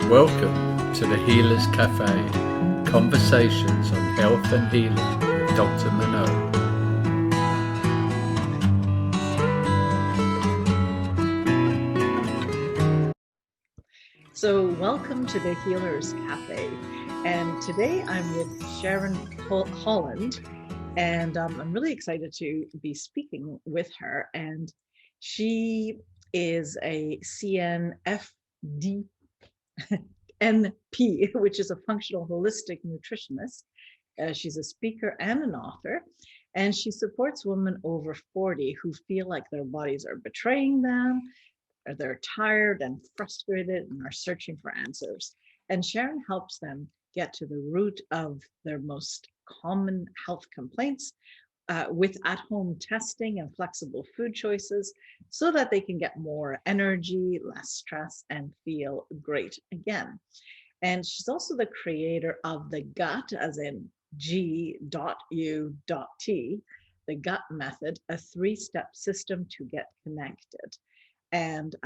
Welcome to the Healers Café, conversations on health and healing with Dr. Manon. So welcome to the Healers Café, and today I'm with Sharon Holand, and I'm really excited to be speaking with her. And she is a CNFD NP, which is a functional holistic nutritionist. She's a speaker and an author, and she supports women over 40 who feel like their bodies are betraying them, or they're tired and frustrated and are searching for answers. And Sharon helps them get to the root of their most common health complaints with at-home testing and flexible food choices so that they can get more energy, less stress, and feel great again. And she's also the creator of the GUT, as in G.U.T, the GUT method, a 3-step system to get connected and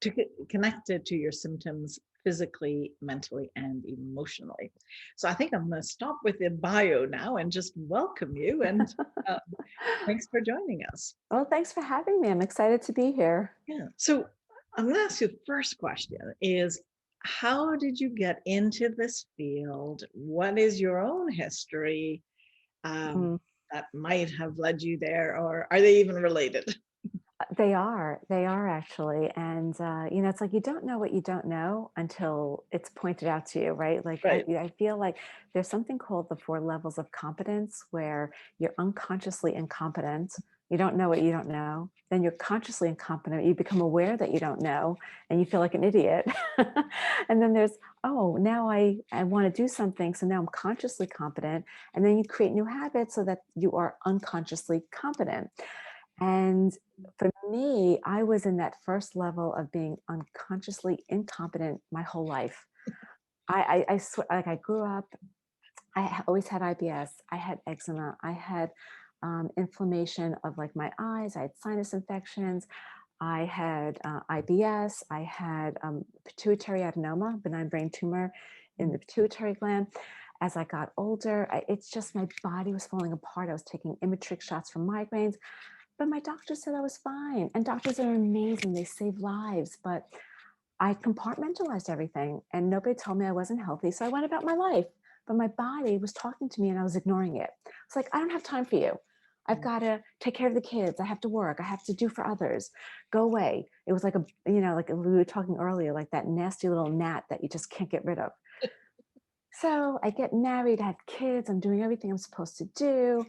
to get connected to your symptoms physically, mentally, and emotionally. So I think I'm going to stop with the bio now and just welcome you. And thanks for joining us. Well, thanks for having me. I'm excited to be here. Yeah. So I'm going to ask you the first question is, how did you get into this field? What is your own history that might have led you there, or are they even related? They are actually. And, it's like, you don't know what you don't know until it's pointed out to you, right? Like, Right. I feel like there's something called the 4 levels of competence, where you're unconsciously incompetent. You don't know what you don't know. Then you're consciously incompetent. You become aware that you don't know and you feel like an idiot. And then there's, oh, now I want to do something. So now I'm consciously competent. And then you create new habits so that you are unconsciously competent. And for me, I was in that first level of being unconsciously incompetent my whole life. I swear, like, I grew up, always had IBS, I had eczema, I had inflammation of like my eyes, I had sinus infections, I had IBS, I had pituitary adenoma, benign brain tumor in the pituitary gland. As I got older, it's just my body was falling apart. I was taking Imitrex shots for migraines. But my doctor said I was fine. And doctors are amazing. They save lives. But I compartmentalized everything and nobody told me I wasn't healthy. So I went about my life. But my body was talking to me and I was ignoring it. It's like, I don't have time for you. I've got to take care of the kids. I have to work. I have to do for others. Go away. It was like like we were talking earlier, like that nasty little gnat that you just can't get rid of. So I get married, I have kids. I'm doing everything I'm supposed to do.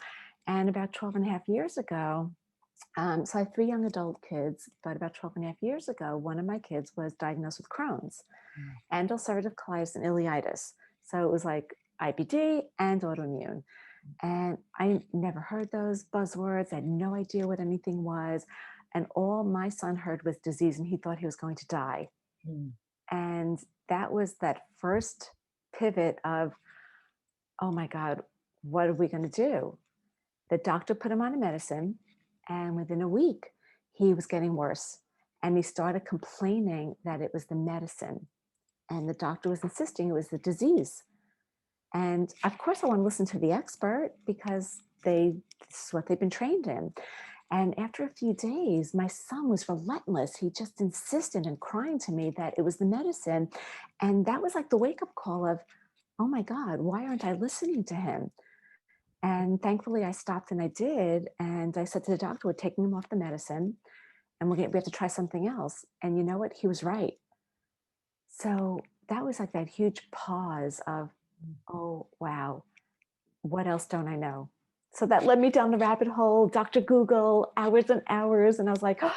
And about 12 and a half years ago, so I have 3 young adult kids, but about 12 and a half years ago, one of my kids was diagnosed with Crohn's and ulcerative colitis and ileitis. So it was like IBD and autoimmune. And I never heard those buzzwords. I had no idea what anything was. And all my son heard was disease and he thought he was going to die. And that was that first pivot of, oh my God, what are we going to do? The doctor put him on a medicine. And within a week, he was getting worse. And he started complaining that it was the medicine. And the doctor was insisting it was the disease. And of course, I want to listen to the expert because this is what they've been trained in. And after a few days, my son was relentless. He just insisted and crying to me that it was the medicine. And that was like the wake-up call of, oh my God, why aren't I listening to him? And thankfully I stopped and I did. And I said to the doctor, we're taking him off the medicine and we have to try something else. And you know what? He was right. So that was like that huge pause of, oh, wow, what else don't I know? So that led me down the rabbit hole, Dr. Google, hours and hours. And I was like, oh,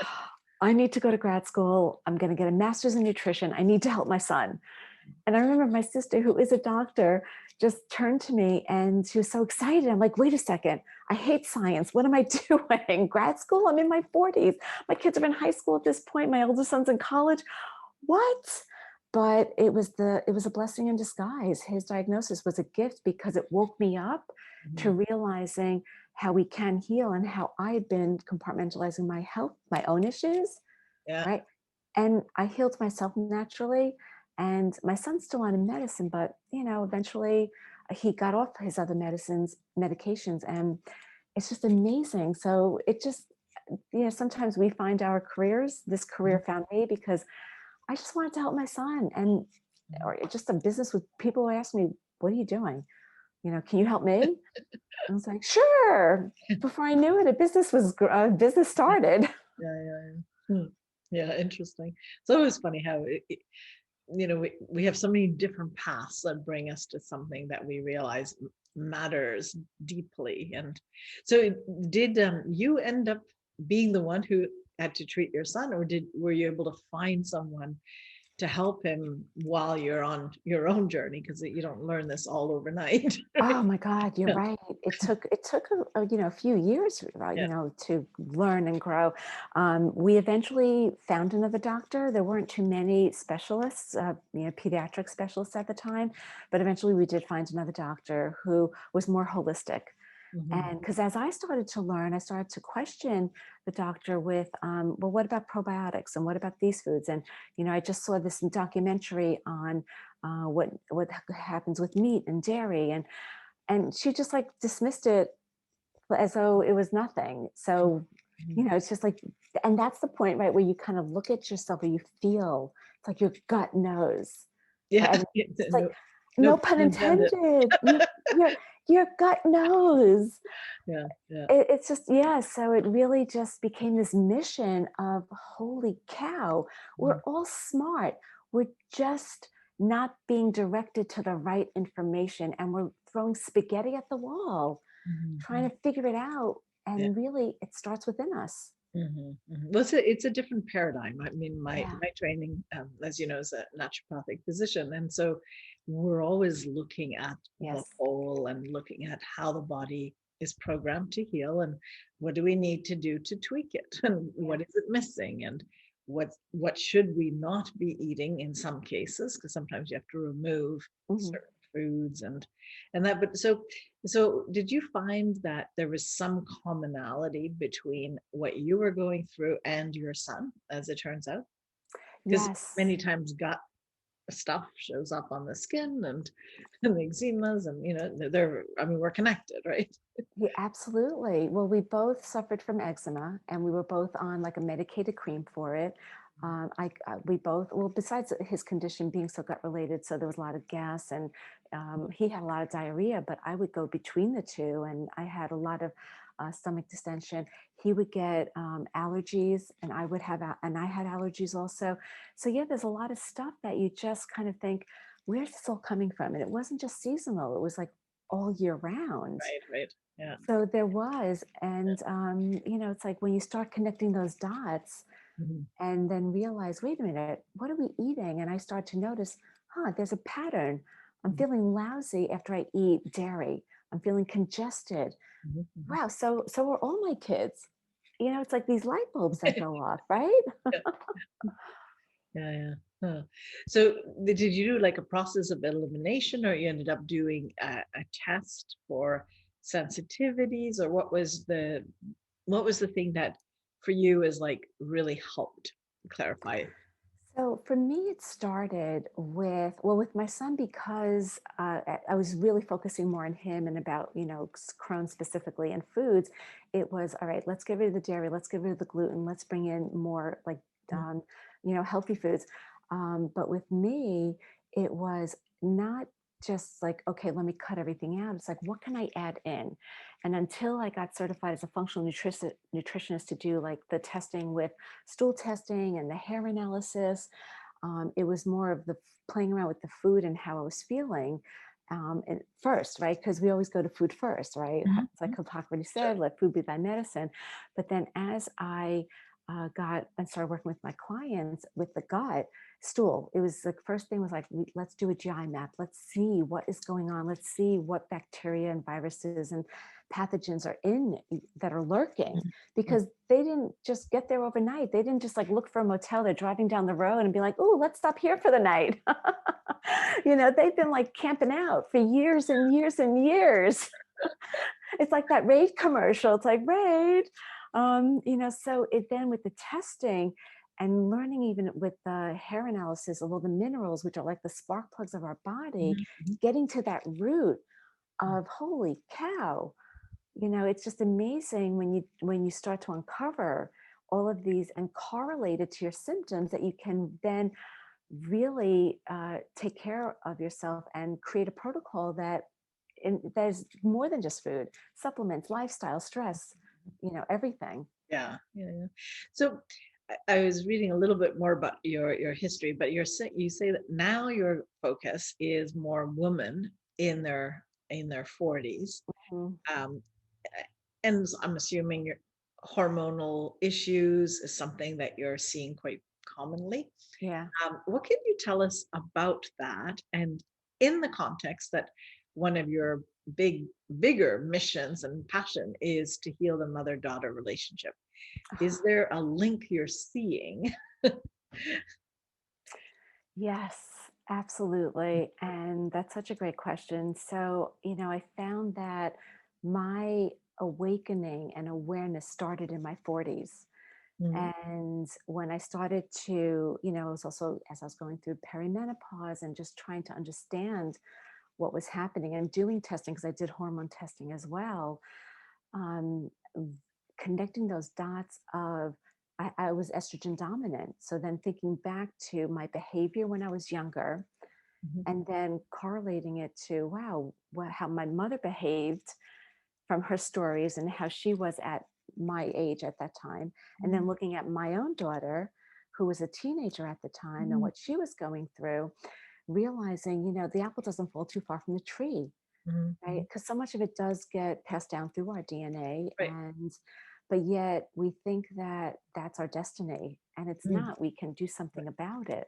I need to go to grad school. I'm going to get a master's in nutrition. I need to help my son. And I remember my sister, who is a doctor, just turned to me and she was so excited. I'm like, wait a second, I hate science. What am I doing? Grad school? I'm in my 40s. My kids are in high school at this point. My older son's in college. What? But it was a blessing in disguise. His diagnosis was a gift because it woke me up to realizing how we can heal and how I'd been compartmentalizing my health, my own issues, right? And I healed myself naturally. And my son's still on medicine, but eventually he got off his other medications, and it's just amazing. So it just, sometimes we find our careers. This career found me because I just wanted to help my son, and or just a business with people who ask me, "What are you doing? Can you help me?" I was like, "Sure." Before I knew it, a business started. Yeah, interesting. It's always funny how we have so many different paths that bring us to something that we realize matters deeply. And so did you end up being the one who had to treat your son, or were you able to find someone to help him while you're on your own journey? Because you don't learn this all overnight. Oh my God, you're Yeah. right. It took a few years, to learn and grow. We eventually found another doctor. There weren't too many specialists, pediatric specialists at the time, but eventually we did find another doctor who was more holistic. And because as I started to learn, I started to question the doctor with, well, what about probiotics, and what about these foods? And I just saw this documentary on what happens with meat and dairy, and she just like dismissed it as though it was nothing. So it's just like, and that's the point, right, where you kind of look at yourself, or you feel it's like your gut knows. Yeah. Right? It's like, no pun intended. Your gut knows. Yeah. It's just, so it really just became this mission of, holy cow, we're all smart. We're just not being directed to the right information, and we're throwing spaghetti at the wall, trying to figure it out. And really, it starts within us. Well, it's a different paradigm. I mean, my training, as you know, is a naturopathic physician, and so we're always looking at the whole and looking at how the body is programmed to heal, and what do we need to do to tweak it, and what is it missing, and what should we not be eating in some cases, because sometimes you have to remove certain foods and that. But so did you find that there was some commonality between what you were going through and your son, as it turns out? Because many times gut stuff shows up on the skin and the eczemas, and we're connected, right? Yeah, absolutely. Well, we both suffered from eczema, and we were both on like a medicated cream for it. We both, well, besides his condition being so gut related, so there was a lot of gas, and he had a lot of diarrhea, but I would go between the two, and I had a lot of stomach distension. He would get allergies, and I had allergies also. So there's a lot of stuff that you just kind of think, where's this all coming from? And it wasn't just seasonal; it was like all year round. Right. Yeah. So there was, and it's like when you start connecting those dots, and then realize, wait a minute, what are we eating? And I start to notice, there's a pattern. I'm feeling lousy after I eat dairy. I'm feeling congested. Wow, so are all my kids. It's like these light bulbs that go off, right? Yeah. So did you do like a process of elimination, or you ended up doing a test for sensitivities, or what was the thing that for you is like really helped clarify it? So for me, it started with my son, because I was really focusing more on him and about, Crohn specifically, and foods. It was, all right, let's get rid of the dairy, let's get rid of the gluten, let's bring in more like, healthy foods. But with me, it was not just like, okay, let me cut everything out. It's like, what can I add in? And until I got certified as a functional nutritionist to do like the testing with stool testing and the hair analysis, it was more of the playing around with the food and how I was feeling and first, right? Because we always go to food first, right? It's like Hippocrates said, let food be thy medicine. But then as I got and started working with my clients with the gut stool, it was the first thing was like, let's do a GI map. Let's see what is going on. Let's see what bacteria and viruses and pathogens are in that are lurking, because they didn't just get there overnight. They didn't just like look for a motel. They're driving down the road and be like, oh, let's stop here for the night. They've been like camping out for years and years and years. It's like that Raid commercial. It's like, Raid. So it then with the testing, and learning even with the hair analysis of all the minerals, which are like the spark plugs of our body, Mhm. getting to that root of holy cow, it's just amazing when you start to uncover all of these and correlate it to your symptoms, that you can then really take care of yourself and create a protocol that there's more than just food, supplements, lifestyle, stress, everything. Yeah, yeah, yeah. So I was reading a little bit more about your history, but you say that now your focus is more women in their 40s. Mhm. Um, and I'm assuming your hormonal issues is something that you're seeing quite commonly. Yeah. What can you tell us about that? And in the context that one of your bigger missions and passion is to heal the mother-daughter relationship. Is there a link you're seeing? Yes, absolutely. And that's such a great question. So, I found that my awakening and awareness started in my 40s. Mm, And when I started to, it was also as I was going through perimenopause and just trying to understand what was happening and doing testing, because I did hormone testing as well, um, connecting those dots of I was estrogen dominant. So then thinking back to my behavior when I was younger, mhm, and then correlating it to, wow, how my mother behaved from her stories and how she was at my age at that time. And then mhm, looking at my own daughter, who was a teenager at the time, and mhm, what she was going through, realizing, the apple doesn't fall too far from the tree, mhm, right? mhm. Because so much of it does get passed down through our DNA, Right. but yet we think that that's our destiny, and it's Mm, not. We can do something right. about it.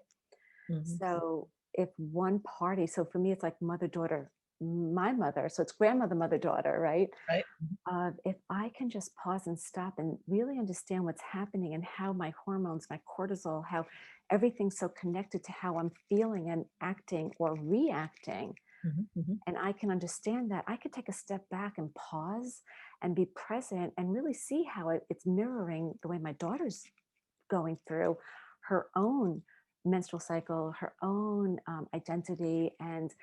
Mhm, So if one party, so for me, it's like mother daughter, my mother. So it's grandmother, mother daughter, right? right. Mhm, If I can just pause and stop and really understand what's happening and how my hormones, my cortisol, how everything's so connected to how I'm feeling and acting or reacting, mhm, mhm, and I can understand that, I could take a step back and pause and be present and really see how it's mirroring the way my daughter's going through her own menstrual cycle, her own identity and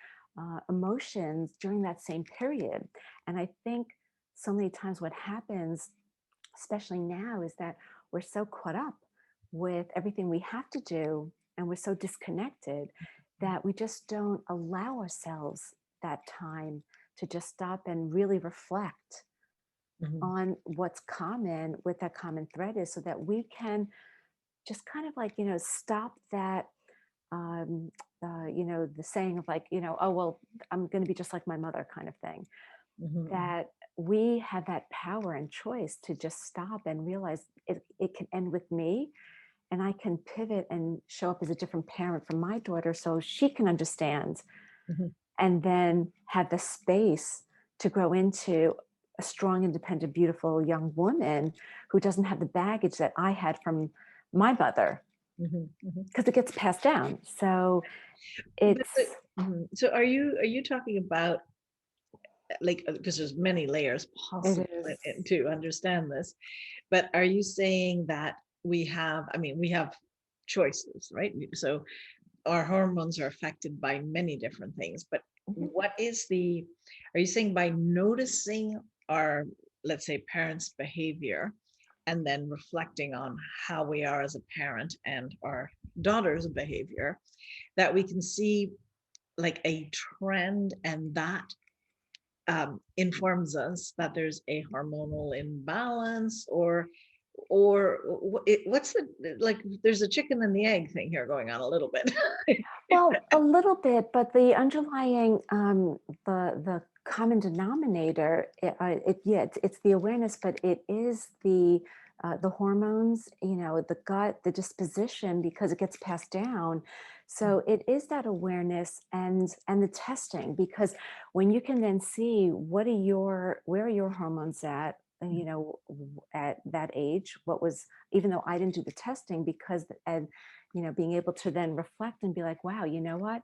emotions during that same period. And I think so many times what happens, especially now, is that we're so caught up with everything we have to do, and we're so disconnected that we just don't allow ourselves that time to just stop and really reflect mhm, on what's common, what that common thread is, so that we can just kind of like, stop that, um, the saying of like, oh, well, I'm going to be just like my mother kind of thing. mhm, mhm. That we have that power and choice to just stop and realize it can end with me, and I can pivot and show up as a different parent for my daughter so she can understand, Mhm. and then have the space to grow into a strong, independent, beautiful young woman who doesn't have the baggage that I had from my mother, Mhm, mhm. because it gets passed down. So But it's, so are you talking about like because there's many layers it possible is, to understand this, but are you saying that we have choices, right? So our hormones are affected by many different things, but mhm, are you saying by noticing our, let's say, parents' behavior and then reflecting on how we are as a parent and our daughter's behavior, that we can see like a trend, and that informs us that there's a hormonal imbalance, what's the, like, there's a chicken and the egg thing here going on a little bit. well, a little bit, but the underlying, the common denominator, yeah, it's the awareness, but it is the hormones, the gut, the disposition, because it gets passed down. So it is that awareness and the testing, because when you can then see where are your hormones at, at that age, what was, even though I didn't do the testing, because and being able to then reflect and be like, wow, you know what?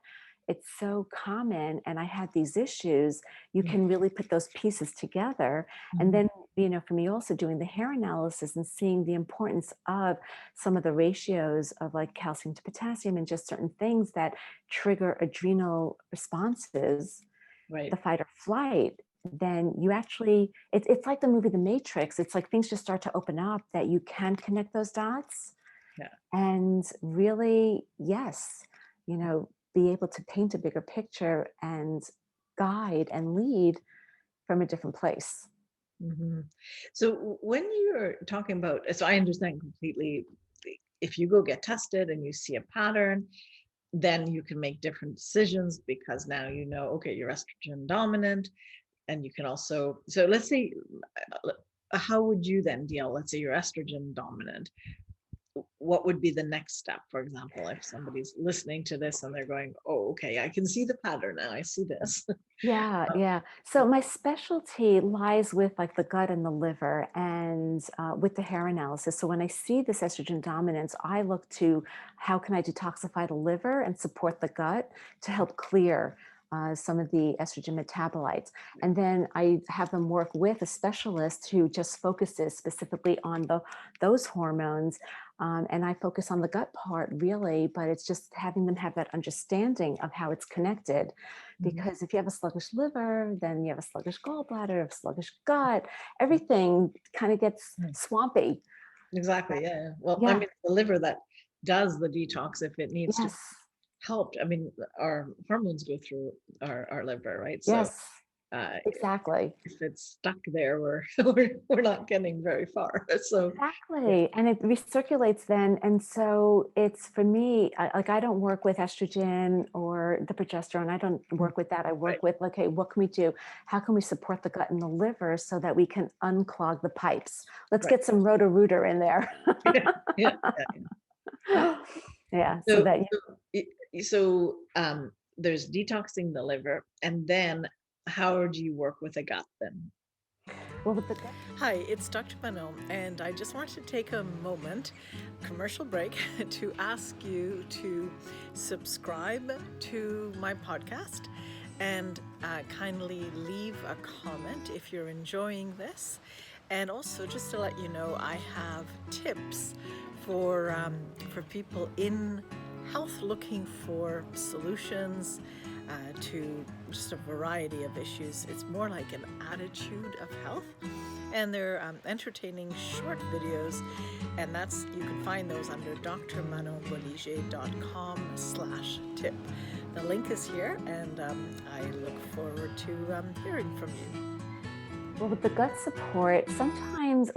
It's so common, and I had these issues. You Mhm, can really put those pieces together. And mhm, then for me also doing the hair analysis and seeing the importance of some of the ratios of like calcium to potassium and just certain things that trigger adrenal responses, Right. the fight or flight, then you actually, it's like the movie The Matrix. It's like things just start to open up that you can connect those dots. Yeah. And really, yes, be able to paint a bigger picture and guide and lead from a different place. Mhm. So when you're talking about, so I understand completely, if you go get tested and you see a pattern, then you can make different decisions because now you know, okay, you're estrogen dominant. And you can also, so let's say, how would you then deal? Let's say you're estrogen dominant. What would be the next step, for example, if somebody's listening to this and they're going, oh, okay, I can see the pattern now, I see this. Yeah. So my specialty lies with like the gut and the liver and with the hair analysis. So when I see this estrogen dominance, I look to how can I detoxify the liver and support the gut to help clear some of the estrogen metabolites. And then I have them work with a specialist who just focuses specifically on those hormones. And I focus on the gut part really, but it's just having them have that understanding of how it's connected. Because if you have a sluggish liver, then you have a sluggish gallbladder, a sluggish gut, everything kind of gets swampy. Exactly. Yeah. Well, I Yeah. mean, the liver that does the detox, if it needs to Yes. help, I mean, our hormones go through our liver, right? So Yes. Exactly. if it's stuck there, we're not getting very far. So Exactly. And it recirculates then. And so it's for me, I don't work with estrogen or the progesterone. I don't work with that. I work right. with, okay, what can we do? How can we support the gut and the liver so that we can unclog the pipes? Let's Right. get some roto-rooter in there. Yeah. Yeah. So, so there's detoxing the liver, and then how do you work with the gut then? Well, with the gut. Hi, it's Dr. Manon, and I just wanted to take a moment, commercial break, to ask you to subscribe to my podcast and kindly leave a comment if you're enjoying this. And also, just to let you know, I have tips for people in health looking for solutions to just a variety of issues. It's more like an attitude of health, and they're entertaining short videos, and you can find those under drmanonbolliger.com/tip. The link is here, and I look forward to hearing from you. Well, with the gut support, sometimes,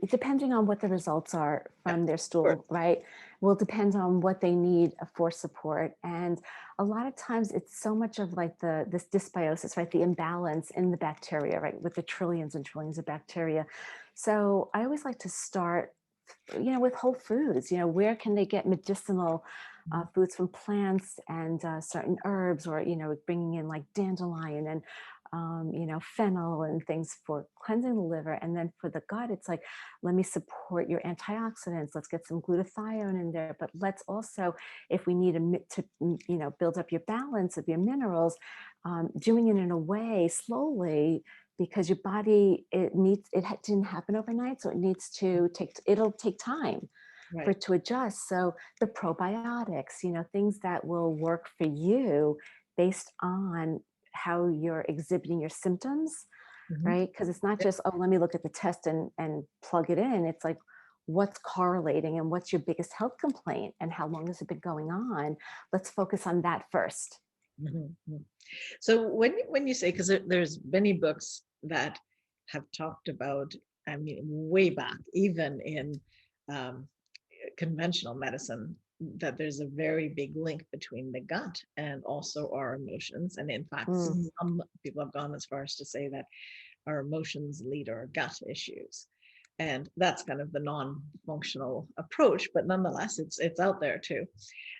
depending on what the results are from their stool, right, will depend on what they need for support. And a lot of times it's so much of like this dysbiosis, right, the imbalance in the bacteria, right, with the trillions and trillions of bacteria. So I always like to start, with whole foods, where can they get medicinal foods from plants and certain herbs, or, bringing in like dandelion and fennel and things for cleansing the liver. And then for the gut, it's like, let me support your antioxidants. Let's get some glutathione in there. But let's also, if we need to build up your balance of your minerals, doing it in a way slowly, because your body, it didn't happen overnight. So it'll take time for it to adjust. So the probiotics, things that will work for you based on how you're exhibiting your symptoms, right? Because it's not just, oh, let me look at the test and plug it in. It's like, what's correlating and what's your biggest health complaint and how long has it been going on? Let's focus on that first. So when you say, because there's many books that have talked about, I mean, way back, even in conventional medicine, that there's a very big link between the gut and also our emotions. And in fact, some people have gone as far as to say that our emotions lead our gut issues. And that's kind of the non-functional approach, but nonetheless, it's out there too,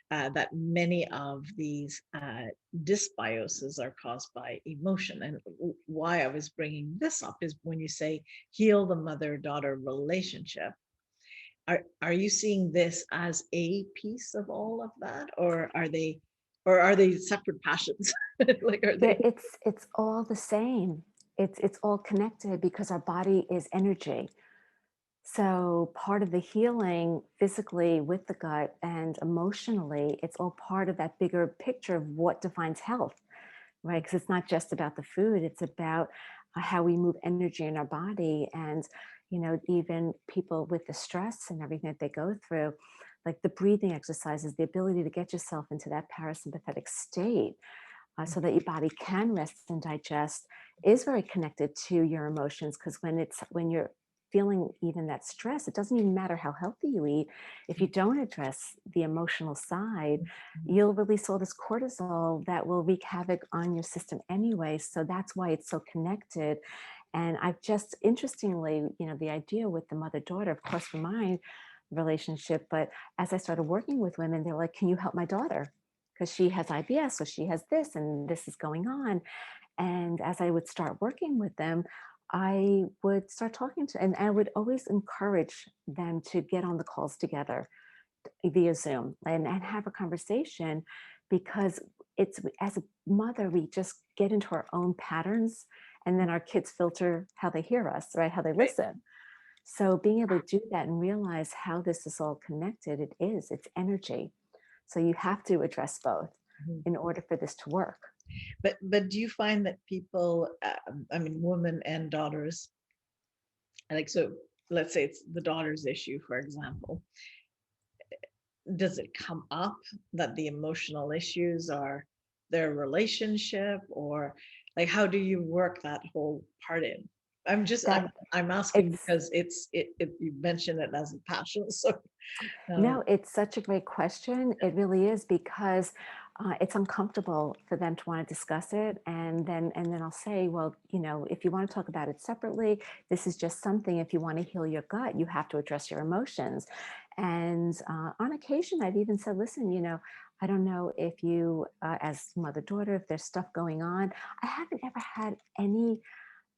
that many of these dysbioses are caused by emotion. And why I was bringing this up is when you say heal the mother-daughter relationship, are you seeing this as a piece of all of that, or are they separate passions? Like, are they? It's all the same. It's all connected because our body is energy. So part of the healing physically with the gut and emotionally, it's all part of that bigger picture of what defines health, right? Because it's not just about the food, it's about how we move energy in our body. And, even people with the stress and everything that they go through, like the breathing exercises, the ability to get yourself into that parasympathetic state so that your body can rest and digest is very connected to your emotions. Because when you're feeling even that stress, it doesn't even matter how healthy you eat. If you don't address the emotional side, you'll release all this cortisol that will wreak havoc on your system anyway. So that's why it's so connected. And I've just, interestingly, the idea with the mother-daughter, of course, for my relationship, but as I started working with women, they're like, can you help my daughter? Because she has IBS, so she has this, and this is going on. And as I would start working with them, I would start talking to, and I would always encourage them to get on the calls together via Zoom and have a conversation, because it's, as a mother, we just get into our own patterns, and then our kids filter how they hear us, right? How they listen. So being able to do that and realize how this is all connected, it's energy. So you have to address both in order for this to work. But do you find that people, women and daughters, like, so let's say it's the daughter's issue, for example, does it come up that the emotional issues are their relationship, or like, how do you work that whole part in? I'm asking because you mentioned it as a passion. So no, it's such a great question. It really is, because it's uncomfortable for them to want to discuss it. And then I'll say, well, if you want to talk about it separately, this is just something. If you want to heal your gut, you have to address your emotions. And on occasion, I've even said, listen, I don't know if you, as mother-daughter, if there's stuff going on. I haven't ever had any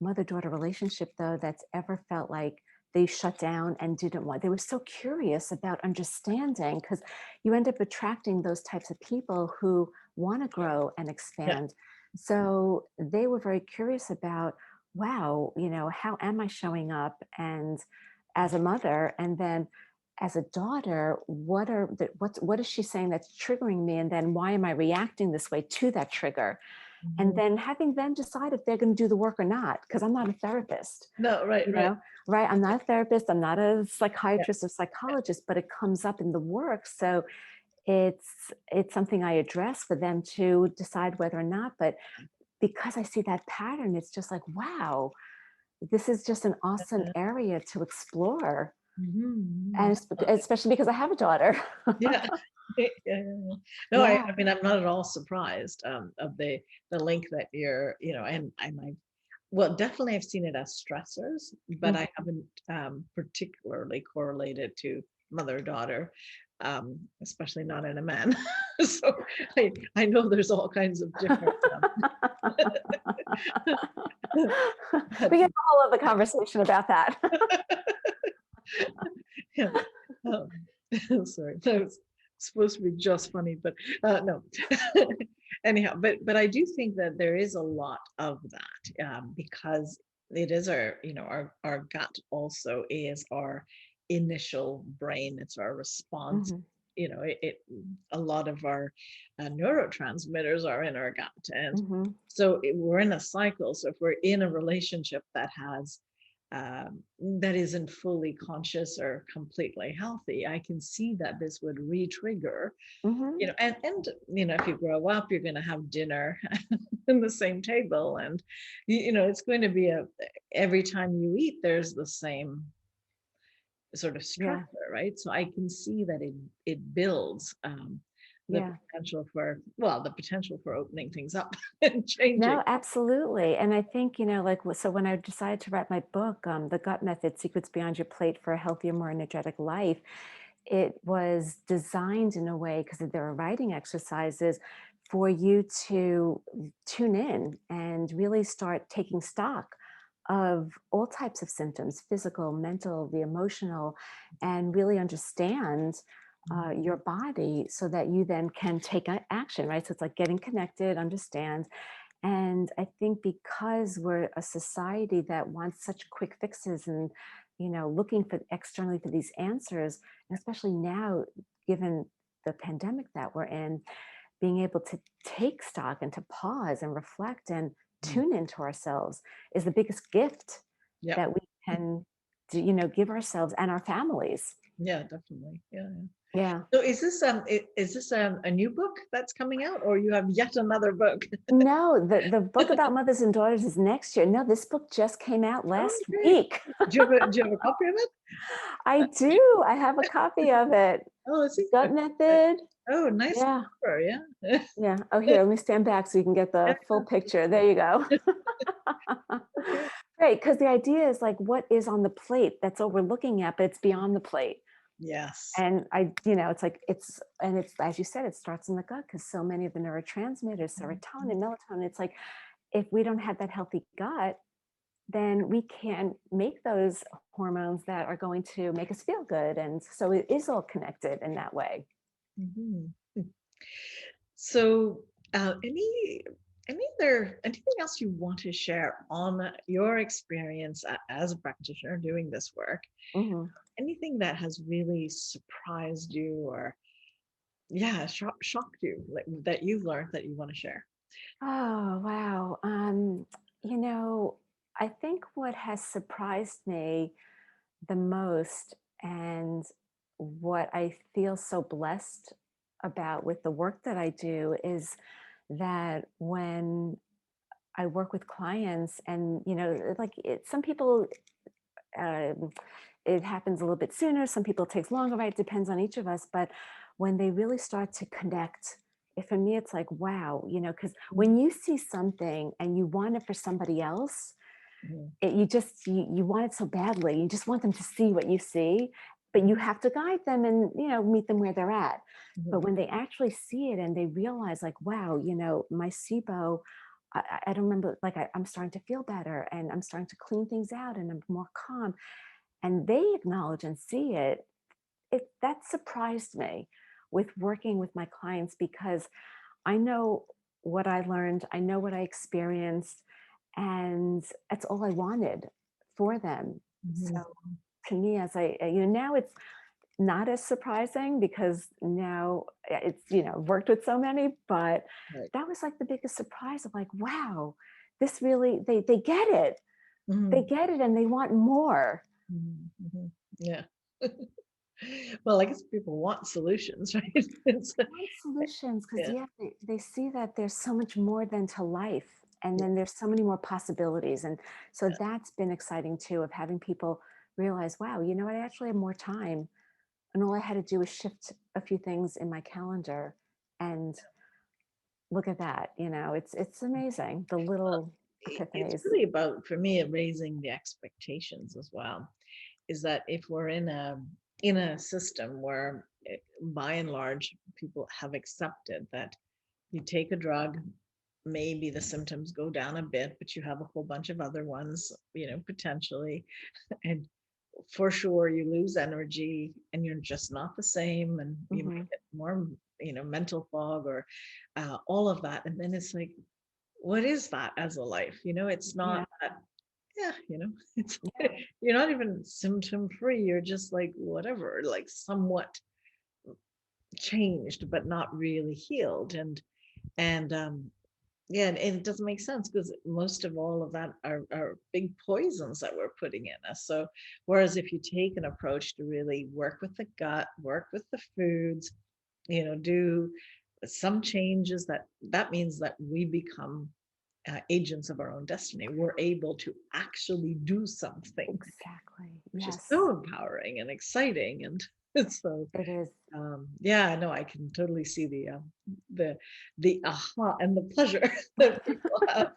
mother-daughter relationship, though, that's ever felt like they shut down and didn't want. They were so curious about understanding, because you end up attracting those types of people who want to grow and expand. So they were very curious about, wow, how am I showing up? And as a mother, and then as a daughter, what is she saying that's triggering me? And then why am I reacting this way to that trigger? And then having them decide if they're going to do the work or not, because I'm not a therapist. No, right. Right. I'm not a therapist. I'm not a psychiatrist or psychologist, but it comes up in the work. So it's something I address for them to decide whether or not. But because I see that pattern, it's just like, wow, this is just an awesome area to explore. And especially because I have a daughter. Yeah. No, I mean, I'm not at all surprised of the link that you're, and well, definitely I've seen it as stressors, but I haven't particularly correlated to mother-daughter, especially not in a man. So I know there's all kinds of different. We get a whole other conversation about that. Yeah. Sorry, that was supposed to be just funny, but no. Anyhow, but I do think that there is a lot of that because it is our gut also is our initial brain. It's our response. A lot of our neurotransmitters are in our gut, and so we're in a cycle. So if we're in a relationship that has that isn't fully conscious or completely healthy, I can see that this would re-trigger, and if you grow up, you're going to have dinner in the same table, and it's going to be every time you eat, there's the same sort of structure, right? So I can see that it builds the potential for opening things up and changing. No, absolutely. And I think, so when I decided to write my book, The Gut Method, Secrets Beyond Your Plate for a Healthier, More Energetic Life, it was designed in a way, because there are writing exercises for you to tune in and really start taking stock of all types of symptoms, physical, mental, the emotional, and really understand your body so that you then can take action, right? So it's like getting connected, understand, And I think because we're a society that wants such quick fixes and, looking for externally for these answers, and especially now, given the pandemic that we're in, being able to take stock and to pause and reflect and tune into ourselves is the biggest gift Yeah. that we can do, give ourselves and our families. Yeah, definitely. Yeah. Yeah. So is this a new book that's coming out, or you have yet another book? No, the book about mothers and daughters is next year. No, this book just came out last week. Do you have a copy of it? I do. I have a copy of it. Oh, it's Gut method. oh, nice Yeah. cover, yeah. Yeah. Oh, here, let me stand back so you can get the full picture. There you go. Okay. Right. Because the idea is like, what is on the plate? That's what we're looking at, but it's beyond the plate. Yes. And it's like, it's, as you said, it starts in the gut because so many of the neurotransmitters, serotonin, melatonin, it's like, if we don't have that healthy gut, then we can't make those hormones that are going to make us feel good. And so it is all connected in that way. Mhm. So, anything else you want to share on your experience as a practitioner doing this work? Mhm. Anything that has really surprised you or shocked you, like that you've learned that you want to share? Oh, wow. I think what has surprised me the most and what I feel so blessed about with the work that I do is that when I work with clients and, some people, um, it happens a little bit sooner. Some people it takes longer, right? It depends on each of us. But when they really start to connect, for me, it's like, wow, because when you see something and you want it for somebody else, Mhm. you want it so badly. You just want them to see what you see, but you have to guide them and, meet them where they're at. But Mhm. when they actually see it and they realize like, wow, my SIBO, I don't remember, like I'm starting to feel better and I'm starting to clean things out and I'm more calm. And they acknowledge and see it, that surprised me with working with my clients because I know what I learned, I know what I experienced, and that's all I wanted for them. Mhm. So to me, as now it's not as surprising because now it's, worked with so many, but Right. that was like the biggest surprise of like, wow, this really, they get it. They Mhm. get it and they want more. Mhm. Mhm. Yeah. Well, I guess people want solutions, right? Want solutions because Yeah. they see that there's so much more than to life and then there's so many more possibilities, and so that's been exciting too, of having people realize, wow, you know what, I actually have more time and all I had to do was shift a few things in my calendar and look at that. It's amazing, the little It's epiphanies. really about, for me, raising the expectations as well. Is that if we're in a system where, by and large, people have accepted that you take a drug, maybe the symptoms go down a bit, but you have a whole bunch of other ones, potentially, and for sure you lose energy and you're just not the same, and you Hmm. might get more, mental fog or all of that. And then it's like, what is that as a life? It's Yeah, not that, yeah, it's yeah, you're not even symptom free. You're just like whatever, like somewhat changed, but not really healed. And yeah, and it doesn't make sense because most of all of that are big poisons that we're putting in us. So whereas if you take an approach to really work with the gut, work with the foods, do some changes, that means that we become agents of our own destiny. We're able to actually do something, exactly. which is Yes, so empowering and exciting. And so, it is. yeah, no, I can totally see the the aha and the pleasure that people have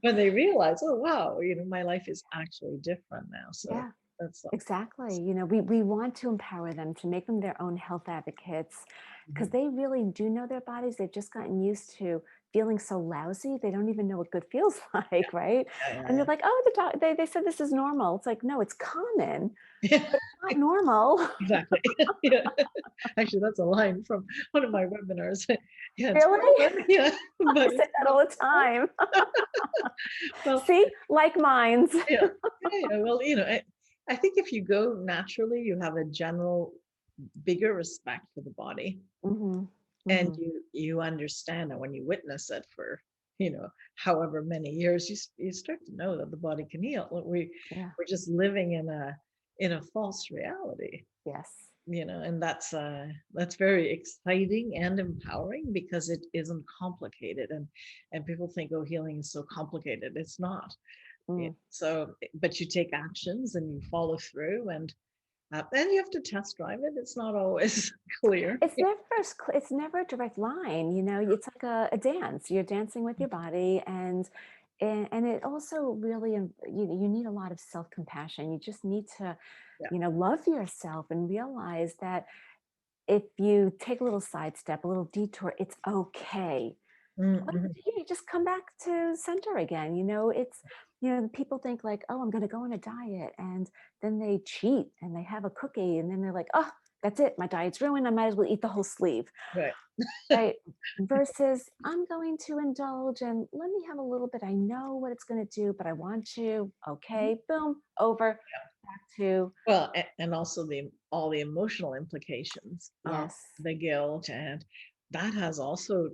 when they realize, oh wow, my life is actually different now. So Yeah. that's Exactly. We want to empower them to make them their own health advocates because Mhm. they really do know their bodies. They've just gotten used to feeling so lousy, they don't even know what good feels like, right? Yeah, And they're like, oh, they said this is normal. It's like, no, it's common, yeah. but it's not normal. Exactly. Yeah. Actually, that's a line from one of my webinars. Yeah, it's Really? common, yeah, I but say it's that not. all the time. Well, See, like minds. yeah, yeah. Well, I think if you go naturally, you have a general bigger respect for the body, Hmm. and Hmm. you understand that when you witness it for however many years, you start to know that the body can heal. Yeah. We're just living in a false reality. Yes. And that's very exciting and empowering because it isn't complicated, and people think, oh, healing is so complicated. It's not. Mm. So, but you take actions and you follow through, and you have to test drive it. It's not always clear. It's never a direct line, it's like a dance. You're dancing with your body, and it also really, you need a lot of self-compassion. You just need to, Yeah. love yourself and realize that if you take a little sidestep, a little detour, it's okay. What do Mm-hmm. you do? You just come back to center again. People think like, oh, I'm going to go on a diet, and then they cheat and they have a cookie, and then they're like, oh, that's it. My diet's ruined. I might as well eat the whole sleeve. Right. Right. Versus I'm going to indulge and let me have a little bit. I know what it's going to do, but I want to. Okay. Boom. Over. Back to. Well, and also all the emotional implications, Yes. the guilt, and that has also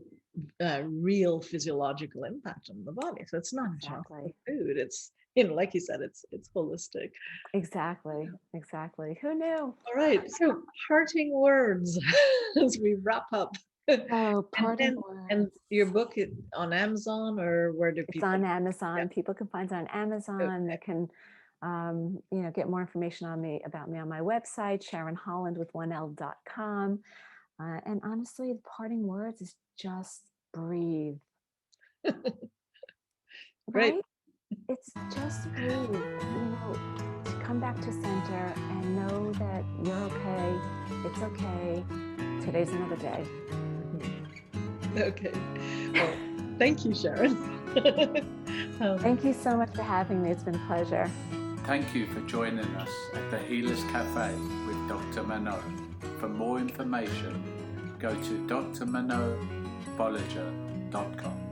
a real physiological impact on the body. So it's not just Exactly. the food. It's like you said, it's holistic. Exactly. Who knew? All right. So parting words as we wrap up. Oh, parting And words. your book on Amazon, or where do It's people? on Amazon. Yeah. People can find it on Amazon. They can, get more information about me on my website, SharonHoland with 1L.com. And honestly, the parting words is just breathe. Great. Right? It's just breathe. To come back to center and know that you're okay. It's okay. Today's another day. Okay. Well, thank you, Sharon. Thank you so much for having me. It's been a pleasure. Thank you for joining us at the Healers Café with Dr. Manon. For more information, go to drmanonbolliger.com.